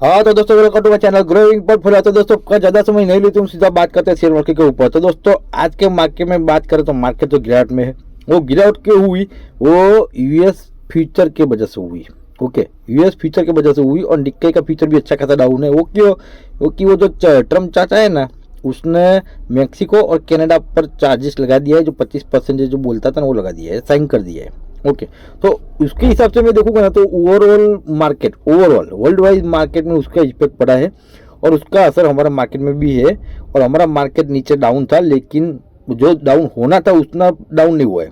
हाँ तो दोस्तों welcome to my channel growing portfolio. तो दोस्तों का ज्यादा समय नहीं ली, तुम सीधा बात करते हैं शेयर मार्केट के ऊपर। तो दोस्तों आज के मार्केट में बात करें तो मार्केट जो गिरावट में है वो गिरावट क्यों हुई, वो यूएस फ्यूचर के वजह से हुई। ओके, यूएस फ्यूचर की वजह से हुई और निक्के का फ्यूचर भी अच्छा खासा डाउन है। वो क्यों? क्योंकि वो जो ट्रम्प चाचा है ना, उसने मेक्सिको और कनाडा पर चार्जेस लगा दिया है, जो 25% जो बोलता था ना वो लगा दिया है, साइन कर दिया है। ओके, तो उसके हिसाब से मैं देखूंगा ना तो overall market, overall world wide market में उसका इफेक्ट पड़ा है और उसका असर हमारा मार्केट में भी है। और हमारा मार्केट नीचे डाउन था, लेकिन जो डाउन होना था उतना डाउन नहीं हुआ है।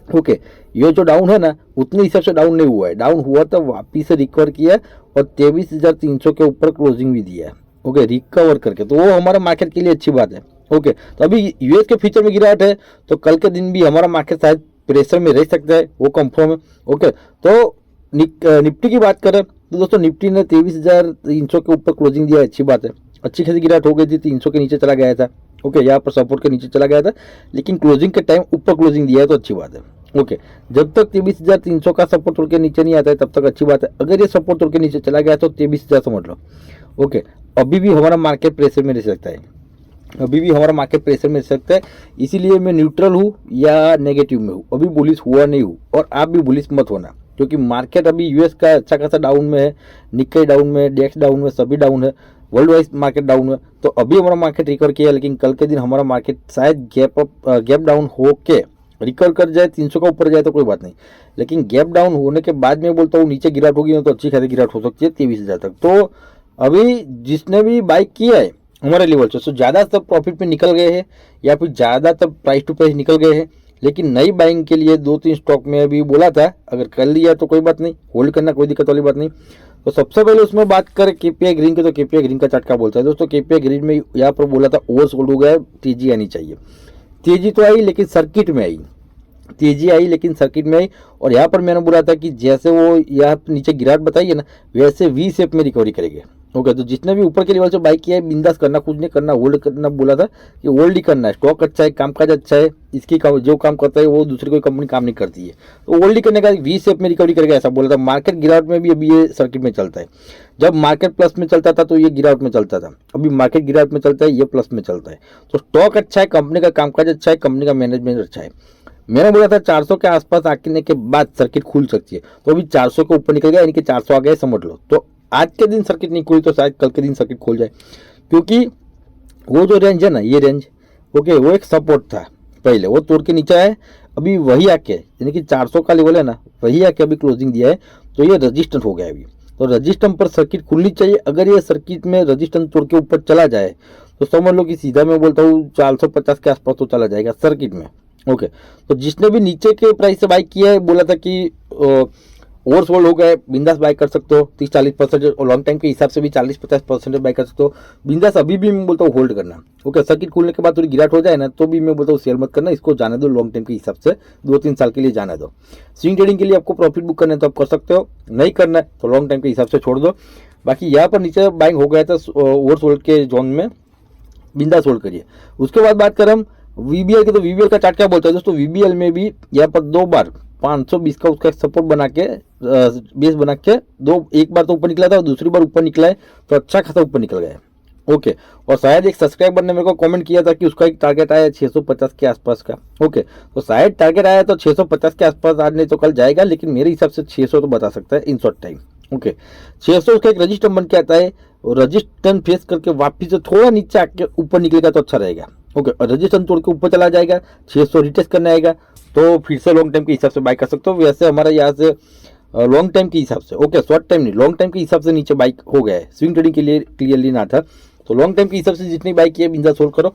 ओके, ये जो डाउन है ना उतने हिसाब से डाउन नहीं हुआ है। डाउन हुआ तो वापिस से रिकवर किया और 23,300 के ऊपर क्लोजिंग भी दिया है। ओके, रिकवर करके, तो वो हमारा मार्केट के लिए अच्छी बात है। ओके, तो अभी यूएस के फ्यूचर में गिरावट है तो कल के दिन भी हमारा मार्केट शायद प्रेशर में रह सकता है, वो कंफर्म है। ओके, तो निफ्टी की बात करें तो दोस्तों निफ्टी ने 23,300 के ऊपर क्लोजिंग दिया है, अच्छी बात है। अच्छी खासी गिरावट हो गई थी, 300 के नीचे चला गया था। ओके, यहाँ पर सपोर्ट के नीचे चला गया था, लेकिन क्लोजिंग के टाइम ऊपर क्लोजिंग दिया है तो अच्छी बात है। ओके, जब तक 23,300 का सपोर्ट तोड़ के नीचे नहीं आता है तब तक अच्छी बात है। अगर ये सपोर्ट तोड़ के नीचे चला गया तो 23,000 समझ लो। ओके, अभी भी हमारा मार्केट प्रेशर में रह सकता है, अभी भी हमारा मार्केट प्रेशर में रह सकता है। इसीलिए मैं न्यूट्रल हूँ या नेगेटिव में हूँ, अभी बुलिश हुआ नहीं हूँ और आप भी बुलिश मत होना, क्योंकि मार्केट अभी यूएस का अच्छा खासा डाउन में है, निक्के डाउन में, डेक्स डाउन में, सभी डाउन है, वर्ल्ड वाइज मार्केट डाउन है। तो अभी हमारा मार्केट रिकवर किया है, लेकिन कल के दिन हमारा मार्केट शायद गैप डाउन हो के रिकवर कर जाए, 300 का ऊपर जाए तो कोई बात नहीं, लेकिन गैप डाउन होने के बाद में बोलता हूँ नीचे गिरावट होगी तो अच्छी खासी गिरावट हो सकती है 23,000 तक। तो अभी जिसने भी बाइक किया है हमारे लेवल से, तो ज़्यादातर प्रॉफिट में निकल गए हैं या फिर ज़्यादातर प्राइस टू प्राइस निकल गए हैं। लेकिन नई बाइंग के लिए 2-3 स्टॉक में अभी बोला था, अगर कर लिया तो कोई बात नहीं, होल्ड करना कोई दिक्कत वाली बात नहीं। तो सबसे पहले उसमें बात करें केपीआई ग्रीन की, तो केपीआई ग्रीन का चार्ट क्या बोलता है दोस्तों। केपीआई ग्रीन में यहाँ पर बोला था ओवरसोल्ड हो गया, तेजी आनी चाहिए। तेजी तो आई लेकिन सर्किट में आई, तेजी आई लेकिन सर्किट में आई। और यहाँ पर मैंने बोला था कि जैसे वो यहाँ नीचे गिरावट बताई है ना, वैसे वी शेप में रिकवरी करेंगे। ओके, तो जिसने भी ऊपर के लेवल से बाइक किया है बिंदास करना, कुछ नहीं करना, होल्ड करना बोला था कि होल्ड ही करना है। स्टॉक अच्छा है, कामकाज अच्छा है, इसकी जो काम करता है वो दूसरी कोई कंपनी काम नहीं करती है, तो होल्ड ही करने का, वी शेप में रिकवरी करेगा ऐसा बोला था। मार्केट गिरावट में भी अभी ये सर्किट में चलता है। जब मार्केट प्लस में चलता था तो ये गिरावट में चलता था, अभी मार्केट गिरावट में चलता है, ये प्लस में चलता है। तो स्टॉक अच्छा है, कंपनी का कामकाज अच्छा है, कंपनी का मैनेजमेंट अच्छा है। मैंने बोला था 400 के आसपास आने के बाद सर्किट खुल सकती है, तो अभी 400 के ऊपर निकल गया, यानी कि 400 आ गया समझ लो। तो आज के दिन सर्किट नहीं खुली तो शायद कल के दिन सर्किट खुल जाए, क्योंकि वो जो रेंज है ना, ये रेंज ओके वो एक सपोर्ट था, पहले वो तोड़ के नीचे आया, अभी वही आके यानी कि 400 का लेवल है ना, वही आके अभी क्लोजिंग दिया है, तो ये रजिस्टेंस हो गया अभी। तो रजिस्टेंस पर सर्किट खुलनी चाहिए। अगर ये सर्किट में रजिस्टेंस तोड़ के ऊपर चला जाए तो समझ लो कि सीधा मैं बोलता हूँ 450 के आसपास तो चला जाएगा सर्किट में। ओके, तो जिसने भी नीचे के प्राइस से बाई किया है बोला था कि ओवरसोल्ड हो गए, बिंदास बाई कर सकते हो 30-40% और लॉन्ग टाइम के हिसाब से भी 40-50% बाई कर सकते हो बिंदास। अभी भी मैं बोलता हूँ होल्ड करना। ओके, सर्किट खुलने के बाद थोड़ी गिरावट हो जाए ना तो भी मैं बोलता हूँ शेयर मत करना, इसको जाने दो, लॉन्ग टाइम के हिसाब से 2-3 साल के लिए जाने दो। स्विंग ट्रेडिंग के लिए आपको प्रॉफिट बुक करना है तो आप कर सकते हो, नहीं करना है तो लॉन्ग टाइम के हिसाब से छोड़ दो। बाकी यहाँ पर नीचे बाइंग हो गया था ओवरसोल्ड के जोन में, बिंदास होल्ड करिए। उसके बाद बात करें हम वीबीएल की, तो वीबीएल का चार्ट क्या बोलता है दोस्तों। वीबीएल में भी यहाँ पर 2 बार 520 का उसका सपोर्ट बना के बेस बना के एक बार तो ऊपर निकला था और दूसरी बार ऊपर निकला है, तो अच्छा खासा ऊपर निकल गया है। ओके, और शायद एक सब्सक्राइबर ने मेरे को कमेंट किया था कि उसका एक टारगेट आया 650 के आसपास का। ओके, तो शायद टारगेट आया तो 650 के आसपास, आज नहीं तो कल जाएगा, लेकिन मेरे हिसाब से 600 तो बता सकता है इन शॉर्ट टाइम। ओके, 600 उसका एक रजिस्टर बन के आता है, और रजिस्टेंस फेस करके वापिस से थोड़ा नीचे आके ऊपर निकलेगा तो अच्छा रहेगा। ओके, और रजिस्टेंस तोड़ के ऊपर चला जाएगा, 600 रिटेस्ट करने आएगा तो फिर से लॉन्ग टाइम के हिसाब से बाई कर सकते हो। वैसे हमारा यहाँ से लॉन्ग टाइम के हिसाब से, ओके शॉर्ट टाइम नहीं, लॉन्ग टाइम के हिसाब से नीचे बाइक हो गया है, स्विंग ट्रेडिंग के लिए क्लियरली ना था। तो लॉन्ग टाइम के हिसाब से जितनी बाइक की है बिंदास होल्ड करो।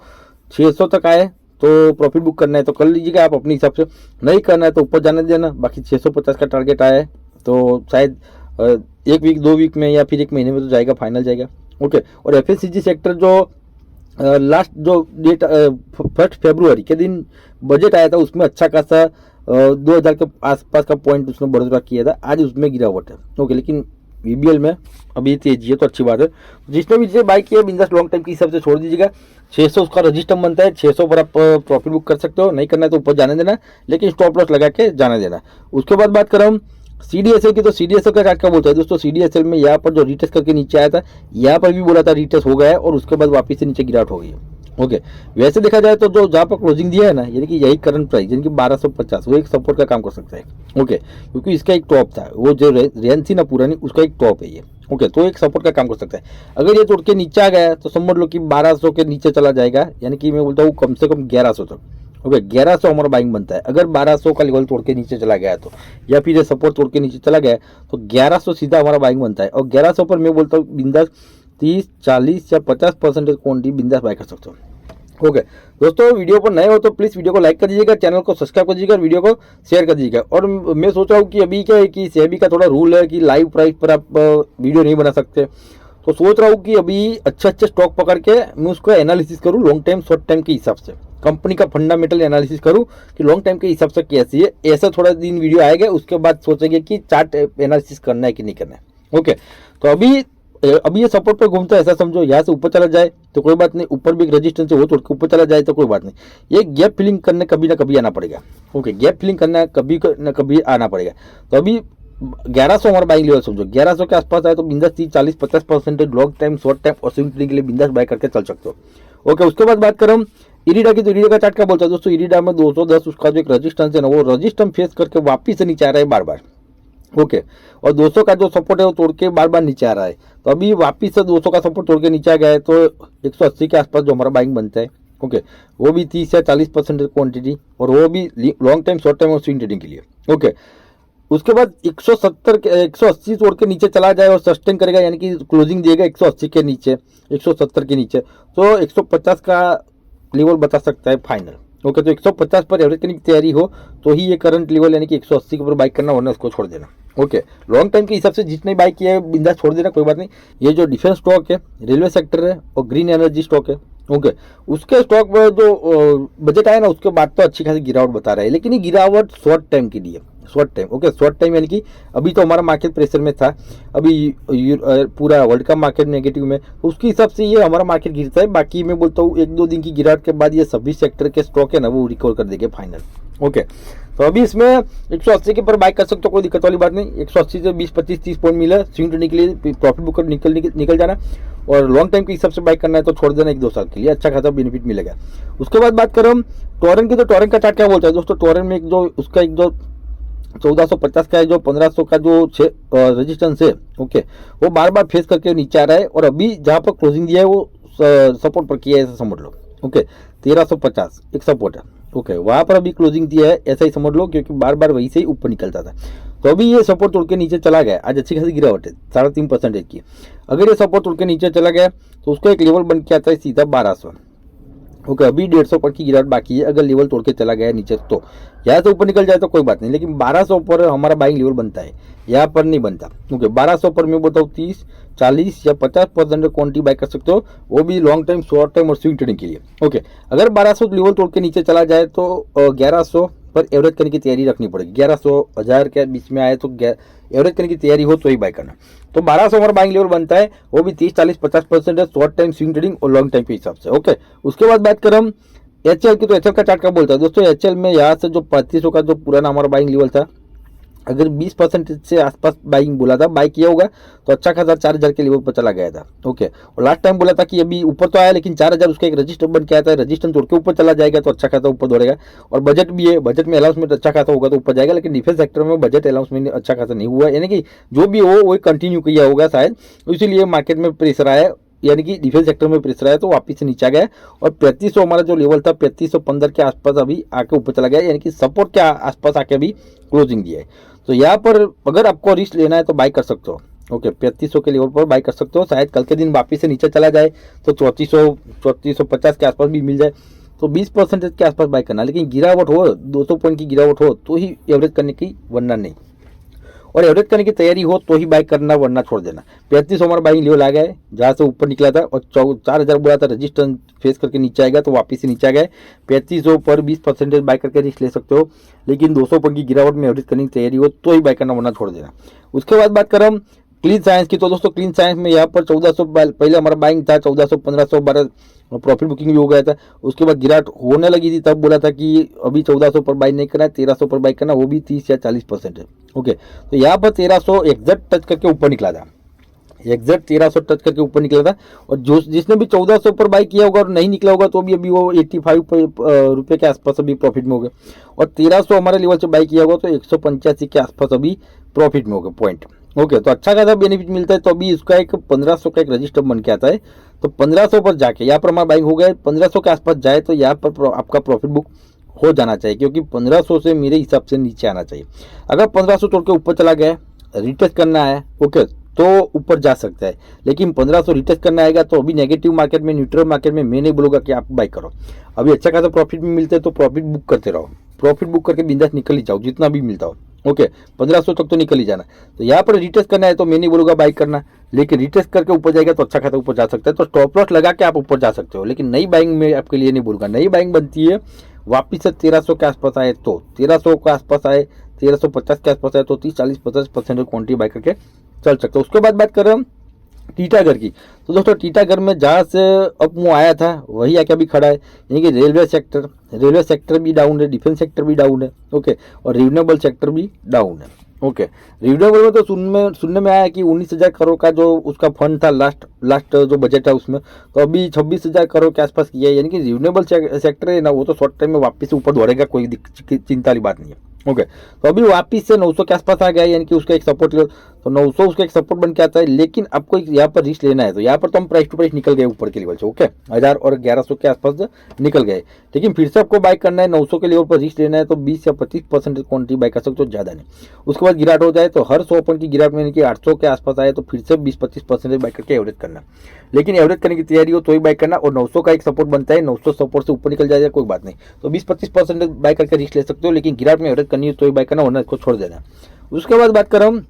600 तक आए तो प्रॉफिट बुक करना है तो कर लीजिएगा आप अपने हिसाब से, नहीं करना है तो ऊपर जाने देना। बाकी 650 का टारगेट आया है तो शायद 1 वीक 2 वीक में या फिर 1 महीने में तो जाएगा, फाइनल जाएगा। ओके, और एफएमसीजी सेक्टर जो लास्ट जो डेट 1 फरवरी के दिन बजट आया था उसमें अच्छा खासा 2000 के आसपास का पॉइंट उसने बढ़ोतरा किया था, आज उसमें गिरावट है। ओके, लेकिन वीबीएल में अभी तेजी है तो अच्छी बात है। जिसने भी जिसे बाई किया बिंदास लॉन्ग टाइम के हिसाब से छोड़ दीजिएगा। 600 उसका रजिस्टर बनता है, 600 पर आप प्रॉफिट बुक कर सकते हो, नहीं करना है तो ऊपर जाने देना, लेकिन स्टॉप लॉस लगा के जाने देना। उसके बाद बात करें हम CDSL की, तो CDSL का चार्ट क्या बोलता है दोस्तों, CDSL में यहाँ पर जो रिटेस्ट करके नीचे आया था, यहाँ पर भी बोला था रिटेस्ट हो गया है और उसके बाद वापस से नीचे गिरावट हो गई है। ओके, वैसे देखा जाए तो जो जहाँ पर क्लोजिंग दिया है ना, यानी कि यही करंट प्राइस यानी कि 1250, वो एक सपोर्ट का काम कर सकता है। ओके, क्योंकि इसका एक टॉप था, वो जो रेंज थी ना पुरानी, उसका एक टॉप है ये। ओके, तो एक सपोर्ट का काम कर सकता है। अगर ये तोड़ के नीचे आ गया तो समझ लो कि 1200 के नीचे चला जाएगा, यानी कि मैं बोलता हूँ कम से कम 1100 तक। ओके, 1100 हमारा बाइंग बनता है। अगर 1200 का लेवल तोड़ के नीचे चला गया तो, या फिर ये सपोर्ट तोड़ के नीचे चला गया तो 1100 सीधा हमारा बाइंग बनता है। और 1100 पर मैं बोलता हूँ बिंदास 30, 40 या 50% क्वांटिटी बिंदास बाय कर सकते हो। ओके दोस्तों, वीडियो पर नए हो तो प्लीज़ वीडियो को लाइक कर दीजिएगा, चैनल को सब्सक्राइब कर दीजिएगा, वीडियो को शेयर कर दीजिएगा। और मैं सोच रहा हूँ कि अभी क्या है कि सेबी का थोड़ा रूल है कि लाइव प्राइस पर आप वीडियो नहीं बना सकते, तो सोच रहा हूँ कि अभी अच्छे स्टॉक पकड़ के मैं उसका एनालिसिस करूँ लॉन्ग टाइम शॉर्ट टाइम के हिसाब से, कंपनी का फंडामेंटल एनालिसिस करूँ कि लॉन्ग टाइम के हिसाब से कैसी है। ऐसा थोड़ा दिन वीडियो आएगा, उसके बाद सोचेंगे कि चार्ट एनालिसिस करना है कि नहीं करना है। ओके, तो अभी ये सपोर्ट पे घूमता है, ऐसा समझो यहाँ से ऊपर चला जाए तो कोई बात नहीं, ऊपर भी एक रेजिस्टेंस है वो तोड़ के ऊपर चला जाए तो कोई बात नहीं, ये गैप फिलिंग करने कभी ना कभी आना पड़ेगा। ओके, गैप फिलिंग करना कभी ना कभी आना पड़ेगा। तो अभी 1100 हमारा बाइंग लेवल समझो, 1100 के आसपास आए तो बिंदास 30, 40, 50% लॉन्ग टाइम शॉर्ट टाइम और स्विंग ट्रेडिंग के लिए बिंदास बाय करके चल सकते हो। ओके, उसके बाद बात करूँ इरिडा की, तो इरिडा का चार्ट क्या बोलता है दोस्तों, इरिडा में 210 उसका जो एक रजिस्टेंस है ना, वो रजिस्टेंस फेस करके वापिस से नीचे आ रहा है बार बार। ओके, और 200 का जो सपोर्ट है वो तोड़ के बार बार नीचे आ रहा है। तो अभी वापिस से 200 का सपोर्ट तोड़ के नीचे आ गया है, तो 180 के आसपास जो हमारा बाइंग बनता है। ओके, वो भी 30 या 40% क्वांटिटी, और वो भी लॉन्ग टाइम शॉर्ट टाइम और स्विंग ट्रेडिंग के लिए। ओके, उसके बाद 180 तोड़ के नीचे चला जाए और सस्टेन करेगा, यानी कि क्लोजिंग देगा 180 के नीचे, 170 के नीचे, तो 150 का लेवल बता सकता है फाइनल। ओके, तो 150 पर एवरेज करने की तैयारी हो तो ही ये करंट लेवल यानी कि 180 के ऊपर बाइक करना, वरना उसको छोड़ देना। ओके, लॉन्ग टाइम के हिसाब से जितने बाइक किया है बिंदास छोड़ देना, कोई बात नहीं। ये जो डिफेंस स्टॉक है, रेलवे सेक्टर है और ग्रीन एनर्जी स्टॉक है, ओके, उसके स्टॉक में जो बजट आया ना उसके बाद तो अच्छी खासी गिरावट बता रहा है, लेकिन ये गिरावट शॉर्ट टाइम के लिए, short time. Okay, short time यानी कि अभी तो हमारा मार्केट प्रेशर में था, अभी पूरा वर्ल्ड का मार्केट नेगेटिव में, तो उसके हिसाब से ये हमारा मार्केट गिरता है। बाकी मैं बोलता हूँ 1-2 दिन की गिरावट के बाद ये सभी सेक्टर के स्टॉक है ना वो रिकवर कर देंगे फाइनल। ओके, तो अभी इसमें 180 के पर बाय कर सकते हो, कोई दिक्कत वाली बात नहीं। 180 से 20, 25, 30 पॉइंट मिला, स्विंग ट्रेडिंग के लिए प्रॉफिट बुक कर निकल जाना, और लॉन्ग टाइम के हिसाब से बाय करना है तो छोड़ देना 1-2 साल के लिए, अच्छा खासा बेनिफिट मिलेगा। उसके बाद बात करो टोरेंट की, तो टोरेंट का चार्ट क्या बोलता है दोस्तों, टोरेंट में एक जो उसका एक जो 1450 का है, जो 1500 का जो रेजिस्टेंस है, ओके, वो बार बार फेस करके नीचे आ रहा है, और अभी जहाँ पर क्लोजिंग दिया है वो सपोर्ट पर किया है, ऐसा समझ लो। ओके, 1350 एक सपोर्ट है। ओके, वहाँ पर अभी क्लोजिंग दिया है, ऐसा ही समझ लो, क्योंकि बार बार वहीं से ही ऊपर निकलता था। तो अभी ये सपोर्ट तोड़ के नीचे चला गया, आज अच्छी खासी गिरावट है 3.5% की। अगर ये सपोर्ट तोड़ के नीचे चला गया तो उसका एक लेवल बन के आता है सीधा 1200। ओके, अभी 150 पर की गिरावट बाकी है, अगर लेवल तोड़ के चला गया नीचे तो यहाँ से ऊपर निकल जाए तो कोई बात नहीं, लेकिन 1200 पर हमारा बाइंग लेवल बनता है, यहाँ पर नहीं बनता। ओके, 1200 पर मैं बताऊँ 30, 40 या 50% क्वांटिटी बाय कर सकते हो, वो भी लॉन्ग टाइम शॉर्ट टाइम और स्विंग ट्रेडिंग के लिए। ओके, अगर 1200 लेवल तोड़ के नीचे चला जाए तो 1100 पर एवरेज करने की तैयारी रखनी पड़ेगी। 1100 1000 के बीच में आए तो एवरेज करने की तैयारी हो तो ही बाय करना। तो 1200 हमारा बाइंग लेवल बनता है, वो भी 30, 40, 50% है, शॉर्ट टाइम स्विंग ट्रेडिंग और लॉन्ग टाइम के हिसाब से। ओके, उसके बाद बात करें हम एचएल की, तो एचएल का चार्ट क्या बोलता है दोस्तों, एचएल में यहाँ से जो 3500 का जो पुराना हमारा बाइंग लेवल था, अगर 20% से आसपास बाइंग बोला था, बाई किया होगा तो अच्छा खासा 4000 के लेवल पर चला गया था। ओके, और लास्ट टाइम बोला था कि अभी ऊपर तो आया, लेकिन 4000 उसका एक रजिस्टर बन के आता है, रजिस्टर तोड़ के ऊपर चला जाएगा तो अच्छा खासा ऊपर दौड़ेगा। और बजट भी है, बजट में अनाउंसमेंट अच्छा खासा होगा तो ऊपर जाएगा, लेकिन डिफेंस सेक्टर में बजट अनाउंसमेंट अच्छा खासा नहीं हुआ, यानी कि जो भी हो वो कंटिन्यू किया होगा शायद, इसीलिए मार्केट में प्रेशर आया, यानी कि डिफेंस सेक्टर में प्रेशर आया तो वापस से नीचे आ गया। और 3500 हमारा जो लेवल था 3515 के आसपास अभी आके ऊपर चला गया, यानी कि सपोर्ट के आसपास आके अभी क्लोजिंग दिया है। तो यहाँ पर अगर आपको रिस्क लेना है तो बाई कर सकते हो। ओके, 3500 के लेवल पर बाई कर सकते हो, शायद कल के दिन वापस से नीचे चला जाए तो 3450 के आसपास भी मिल जाए, तो 20% के आसपास बाई करना, लेकिन गिरावट हो 200 पॉइंट की गिरावट हो तो ही एवरेज करने की, वरना नहीं। और एवरेज करने की तैयारी हो तो ही बाई करना, वरना छोड़ देना। 3500 हमारा बाइंग लेवल आ गया है, जहाँ से ऊपर निकला था, और 4000 बोला था रजिस्टेंस फेस करके नीचे आएगा तो वापस से नीचे आ गए। 3500 पर 20% बाई करके रिस्क ले सकते हो, लेकिन 200 पॉइंट की गिरावट में एवरेज करने की तैयारी हो तो ही बाई करना, वरना छोड़ देना। उसके बाद बात करें क्लीन साइंस की, तो दोस्तों क्लीन साइंस में यहाँ पर 1400 पहले हमारा बाइंग था, 1400 1500 12 प्रॉफिट बुकिंग भी हो गया था। उसके बाद गिरावट होने लगी थी, तब बोला था कि अभी 1400 पर बाई नहीं करना है, 1300 पर बाई करना, वो भी 30 या 40% है। ओके, तो यहाँ पर 1300 एग्जैक्ट टच करके ऊपर निकला था, एग्जैक्ट 1300 टच करके ऊपर निकला था। और जो जिसने भी 1400 पर बाई किया होगा और नहीं निकला होगा तो भी अभी वो 85 रुपये के आसपास अभी प्रॉफिट में हो गए। और 1300 हमारे लेवल से बाई किया होगा तो 185 के आसपास अभी प्रॉफिट में हो गए पॉइंट। ओके, तो अच्छा खासा बेनिफिट मिलता है। तो अभी इसका एक 1500 का एक रजिस्टर बन के आता है, तो 1500 पर जाके यहाँ पर हमारा बाइंग हो गया, 1500 के आसपास जाए तो यहाँ पर आपका प्रॉफिट बुक हो जाना चाहिए, क्योंकि 1500 से मेरे हिसाब से नीचे आना चाहिए। अगर 1500 तोड़ के ऊपर चला गया, रिटेस्ट करना है, ओके, तो ऊपर जा सकता है। लेकिन 1500 रिटेस्ट करना आएगा तो अभी नेगेटिव मार्केट में, न्यूट्रल मार्केट में मैं नहीं बोलूँगा कि आप बाई करो। अभी अच्छा खासा प्रॉफिट भी मिलते हैं तो प्रॉफिट बुक करते रहो, प्रॉफिट बुक करके बिंदास निकल ही जाओ, जितना भी मिलता हो। ओके, 1500 तक तो निकल ही जाना। तो यहाँ पर रिटेस्ट करना है तो मैं नहीं बोलूँगा बाई करना, लेकिन रिटेस्ट करके ऊपर जाएगा तो अच्छा खासा ऊपर जा सकता है। तो स्टॉप लॉस लगा के आप ऊपर जा सकते हो, लेकिन नई बाइंग में आपके लिए नहीं बोलूँगा। नई बाइंग बनती है वापिस से 1300 के आसपास आए, तो 1300 के आसपास आए, 1350 के आसपास आए तो 30-40-50% क्वांटिटी बाई करके चल सकते हो। उसके बाद बात कर रहे हम टीटागढ़ की, तो दोस्तों टीटागढ़ में जहाँ से अप मूव आया था वही आके अभी खड़ा है। यानी कि रेलवे सेक्टर भी डाउन है, डिफेंस सेक्टर भी डाउन है। ओके, और रिन्यूएबल सेक्टर भी डाउन है। ओके, रिन्यूएबल में तो सुनने में आया कि 19,000 करोड़ का जो उसका फंड था लास्ट जो बजट है उसमें, तो अभी 26,000 करोड़ के आसपास किया है। यानी कि रिन्यूएबल सेक्टर है ना, वो तो शॉर्ट टाइम में वापस से ऊपर दौड़ेगा, कोई चिंता वाली बात नहीं है। ओके, तो अभी वापिस से 900 के आसपास आ गया है, यानी कि उसका एक सपोर्ट लेवल, तो 900 उसका एक सपोर्ट बन के आता है। लेकिन आपको यहाँ पर रिस्क लेना है, तो यहाँ पर तो हम प्राइस टू प्राइस निकल गए ऊपर के लेवल से। ओके, 1000 और 1100 के आसपास निकल गए, लेकिन फिर से आपको बाई करना है 900 के लेवल पर रिस्क लेना है, तो 20 या 25% क्वांटिटी बाई कर सकते हो, ज़्यादा नहीं। उसके बाद गिरावट हो जाए तो हर 100 पॉइंट की गिरावट में, यानी कि 800 के आसपास आए तो फिर से 20-25% बाई करके एवरेज करना। लेकिन एवरेज करने की तैयारी हो तो ही बाई करना, और 900 का एक सपोर्ट बनता है, 900 सपोर्ट से ऊपर निकल जाएगा कोई बात नहीं, तो 20-25% बाई करके रिस्क ले सकते हो। लेकिन गिरावट में एवरेज करनी है तो ही बाई करना, वरना इसको छोड़ देना। उसके बाद बात कर हम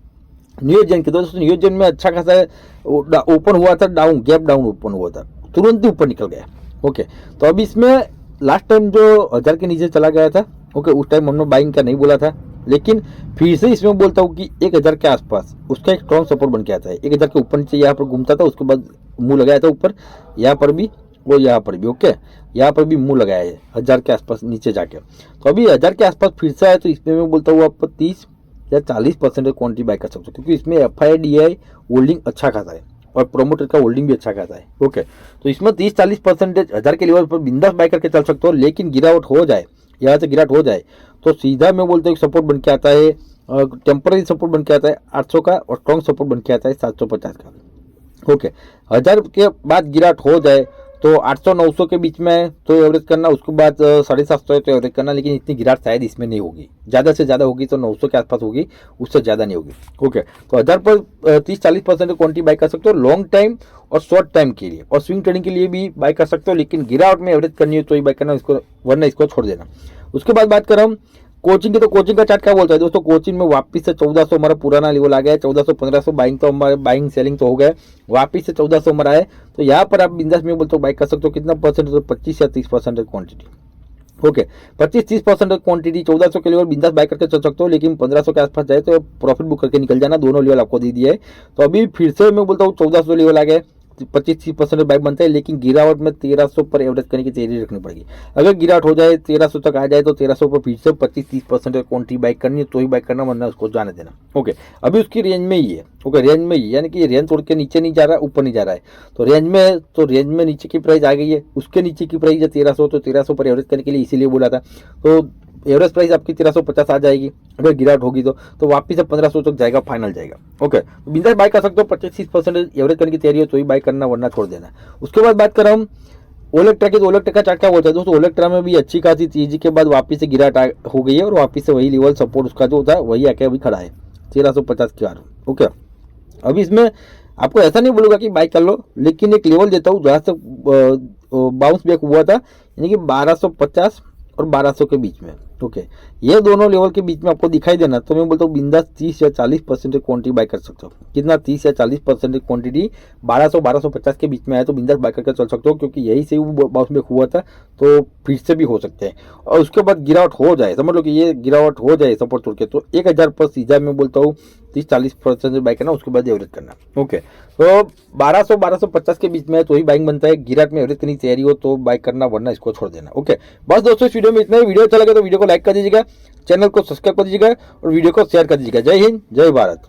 न्यूजेन की, दोस्तों न्यूजेन में अच्छा खासा ओपन हुआ था, डाउन गैप डाउन ओपन हुआ था, तुरंत ही ऊपर निकल गया। ओके, तो अभी इसमें लास्ट टाइम जो 1000 के नीचे चला गया था, ओके, उस टाइम हमने बाइंग का नहीं बोला था, लेकिन फिर से इसमें बोलता हूँ कि 1000 के आसपास उसका एक स्ट्रॉन्ग सपोर्ट बन के आता है। 1000 के ऊपर नीचे यहाँ पर घूमता था, उसके बाद मुंह लगाया था ऊपर, यहाँ पर भी और यहाँ पर भी। ओके, यहाँ पर भी मुंह लगाया है 1000 के आसपास नीचे जाके। तो अभी 1000 के आसपास फिर से आया, तो इसमें मैं बोलता हूँ आपको 30 या 40% क्वांटिटी बाय कर सकते हो, क्योंकि इसमें FIDI होल्डिंग अच्छा खासा है और प्रोमोटर का होल्डिंग भी अच्छा खासा है। ओके, तो इसमें 30-40% 1000 के लेवल पर बिंदास बाय करके चल सकते हो। लेकिन गिरावट हो जाए, यहाँ से गिरावट हो जाए तो सीधा मैं बोलता हूँ सपोर्ट बन के आता है, टेम्पररी सपोर्ट बन के आता है 800 का, और स्ट्रॉन्ग सपोर्ट बन के आता है 750 का। ओके, 1000 के बाद गिरावट हो जाए तो 800-900 के बीच में तो एवरेज करना, उसके बाद 750 तो एवरेज करना। लेकिन इतनी गिरावट शायद इसमें नहीं होगी, ज़्यादा से ज़्यादा होगी तो 900 के आसपास होगी, उससे ज़्यादा नहीं होगी। ओके, तो 1000 पर 30-40% क्वांटिटी बाय कर सकते हो लॉन्ग टाइम और शॉर्ट टाइम के लिए, और स्विंग ट्रेडिंग के लिए भी बाय कर सकते हो। लेकिन गिरावट में एवरेज करनी हो तो ही बाय करना, इसको वरना इसको छोड़ देना। उसके बाद बात करें हम कोचिंग की, तो कोचिंग का चार्ट क्या बोलता है दोस्तों, कोचिंग में वापस से 1400 हमारा पुराना लेवल आ गया है, 1400-1500 बाइंग तो हमारे बाइंग सेलिंग तो हो गया, वापस से 1400 हमारा है। तो यहाँ पर आप बिंदास में बोलते हो बाइक कर सकते हो, कितना परसेंट, तो 25 या 30% क्वांटिटी। ओके, 25-30% क्वांटिटी 1400 के लेवल बिंदास बाय करके चल सकते हो। लेकिन 1500 के आसपास जाए तो प्रॉफिट बुक करके निकल जाना, दोनों लेवल आपको दे दिया है। तो अभी फिर से मैं बोलता हूँ 1400 लेवल आ गए, 25-30% बाइक बनता है। लेकिन गिरावट में 1300 पर एवरेज करने की तैयारी रखनी पड़ेगी। अगर गिरावट हो जाए 1300 तक आ जाए तो 1300 पर फिर से 25-30% क्वांटिटी बाइक करनी है तो ही बाइक करना, वरना उसको जाने देना। ओके, अभी उसकी रेंज में ही है। ओके, रेंज में ही, यानी कि रेंज तोड़ के नीचे नहीं जा रहा है, ऊपर नहीं जा रहा है, तो रेंज में नीचे की प्राइस आ गई है। उसके नीचे की प्राइस है 1300, तो 1300 पर एवरेज करने के लिए इसीलिए बोला था। तो एवरेज प्राइस आपकी 1350 आ जाएगी। अगर गिरावट होगी तो वापिस से 1500 तक जाएगा, फाइनल जाएगा। ओके, तो बिंदास बाय कर सकते हो, 25-30% एवरेज करने की तैयारी हो तो ही बाय करना, वरना छोड़ देना। उसके बाद बात करें हम ओलेक्ट्रा की, तो ओलेक्ट्रा का चार्ट क्या बोलता है दोस्तों, ओलेक्ट्रा में भी अच्छी खासी तेजी के बाद वापिस से गिरावट हो गई है, और वापिस से वही लेवल सपोर्ट उसका जो होता है वही आके अभी खड़ा है 1350 के बार। ओके, अभी इसमें आपको ऐसा नहीं बोलूँगा कि बाय कर लो, लेकिन एक लेवल देता हूँ जहाँ से बाउंस बैक हुआ था, यानी कि 1250 और 1200 के बीच में। ओके, ये दोनों लेवल के बीच में आपको दिखाई देना, तो मैं बोलता हूँ बिंदास 30 या 40% क्वांटिटी बाय कर सकते हो। कितना, 30 या 40% क्वांटिटी 1200-1250 के बीच में आया तो बिंदास बाय करके चल सकते हो, क्योंकि यही से वो बाउंस बैक हुआ था, तो फिर से भी हो सकते हैं। और उसके बाद गिरावट हो जाए, समझ लो कि ये गिरावट हो जाए सपोर्ट तोड़ के, तो 1000 पर सीधा मैं बोलता हूँ 30-40% बाइक करना, उसके बाद एवरेज करना। ओके, तो 1200-1250 के बीच में तो ही बाइक बनता है। गिराट में एवरेज करने की तैयारी हो तो बाइक करना, वरना इसको छोड़ देना। ओके, बस दोस्तों इस वीडियो में इतना ही। वीडियो अच्छा लगे तो वीडियो को लाइक कर दीजिएगा, चैनल को सब्सक्राइब कर दीजिएगा और वीडियो को शेयर कर दीजिएगा। जय हिंद, जय भारत।